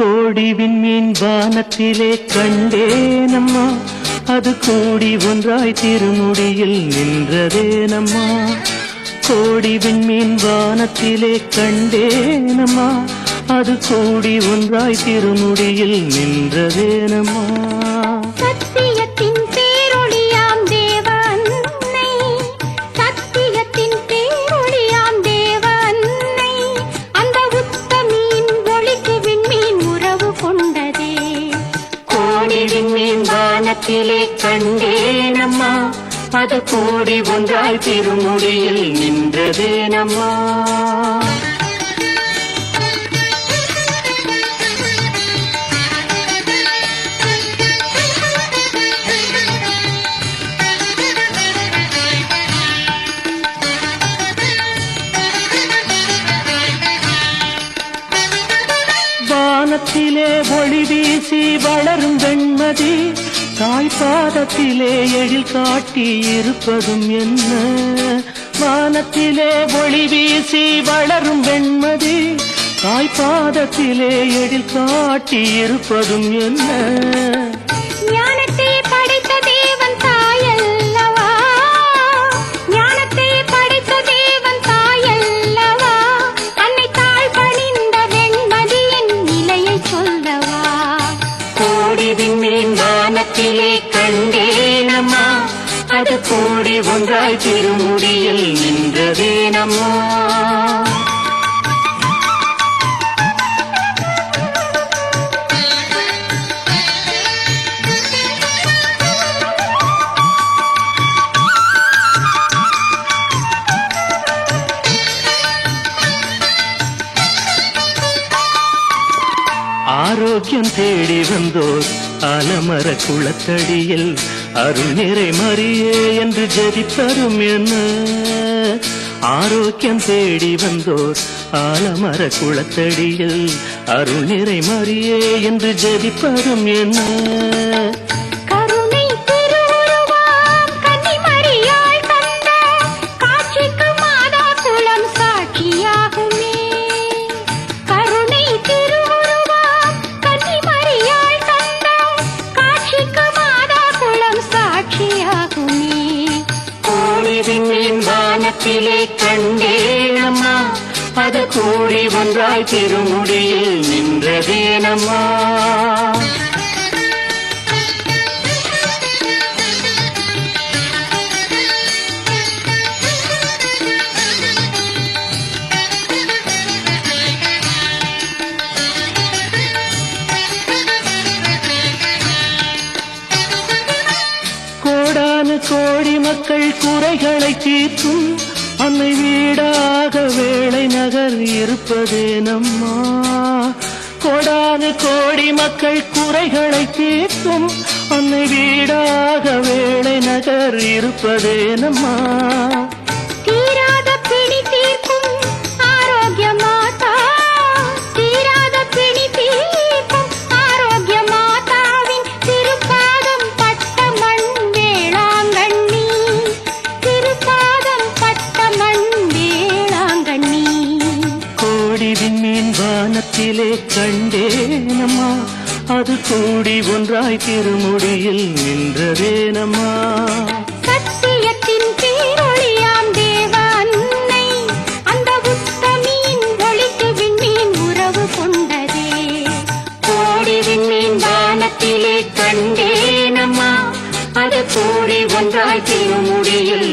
கோடி விண்மீன் வானத்திலே கண்டேனம்மா, அது கூடி ஒன்றாய் திருமுடியில் நின்றதேனம்மா. கோடி விண்மீன் வானத்திலே கண்டேனம்மா, அது கூடி ஒன்றாய் திருமுடியில் நின்றதேனம்மா. சத்தியத்தின் பேரொளியாம் தேவ அன்னை, சத்தியத்தின் பேரொளியாம் தேவ அன்னை, அந்த உத்தமியின் ஒளிக்கு விண்மீன் உறவு கொண்டதே. கோடி விண்மீன் வானத்திலே கண்டேனம்மா, அது கூடி ஒன்றாய் திருமுடியில் நின்றதேனம்மா. வானத்திலே ஒளி வீசி வளரும் வெண்மதி, தாய்பாதத்திலே எழில் காட்டி இருப்பதும் என்ன. வானத்திலே ஒளி வீசி வளரும் வெண்மதி, தாய்பாதத்திலே எழில் காட்டி இருப்பதும் என்ன. ஞானத்தை படைத்த தேவன் தாயல்லவா, ஞானத்தை படைத்த தேவன் தாயல்லவா, அன்னை தாழ் பணிந்த வெண்மதியின் நிலையை சொல்லவா. கோடி விண்மீன் வானத்திலே கண்டேனம்மா, அது கூடி ஒன்றாய் திருமுடியில் நின்றதேனம்மா. ஆரோக்கியம் தேடி வந்தோர் ஆலமர குளத்தடியில் அருள் நிறை மரியே என்று ஜெபிப்பதும் என்ன. ஆரோக்கியம் தேடி வந்தோர் ஆலமர குளத்தடியில் அருள் நிறை மரியே என்று ஜெபிப்பதும் என்ன. கருணை திருவுருவாம் கன்னிமரியாள் தந்த காட்சிக்கு மாதா குலம் சாட்சியாகுமே. கருணை திருவுருவாம் கன்னிமரியாள் தந்த காட்சிக்கு மாதா குலம் சாட்சியாகுமே. கோடி விண்மீன் வானத்திலே கண்டேனம்மா, அது கூடி ஒன்றாய் திருமுடியில் நின்றதேனம்மா. கோடானு கோடி மக்கள் குறைகளை தீர்க்கும் அன்னை வீடாக வேளை நகர் இருப்பதேனம்மா. கோடானு கோடி மக்கள் குறைகளை தீர்க்கும் அன்னை வீடாக வேளை நகர் இருப்பதேனம்மா. தீராத பிணி தீர்க்கும் ஆரோக்கிய மாதா, தீராத பிணி தீர்க்கும் ஆரோக்கிய மாதாவின் திருப்பாதம் பட்ட மண் வேளாங்கண்ணி, திருப்பாதம் பட்ட மண் வேளாங்கண்ணி. கோடி விண்மீன் வானத்திலே கண்டேனம்மா, அது கூடி ஒன்றாய் திருமுடியில் நின்றதேனம்மா. சத்தியத்தின் பேரொளியாம் தேவ அன்னை, அந்த உத்தமியின் ஒளிக்கு விண்மீன் உறவு கொண்டதே. கோடி விண்மீன் வானத்திலே கண்டேனம்மா, அது கூடி ஒன்றாய் திருமுடியில்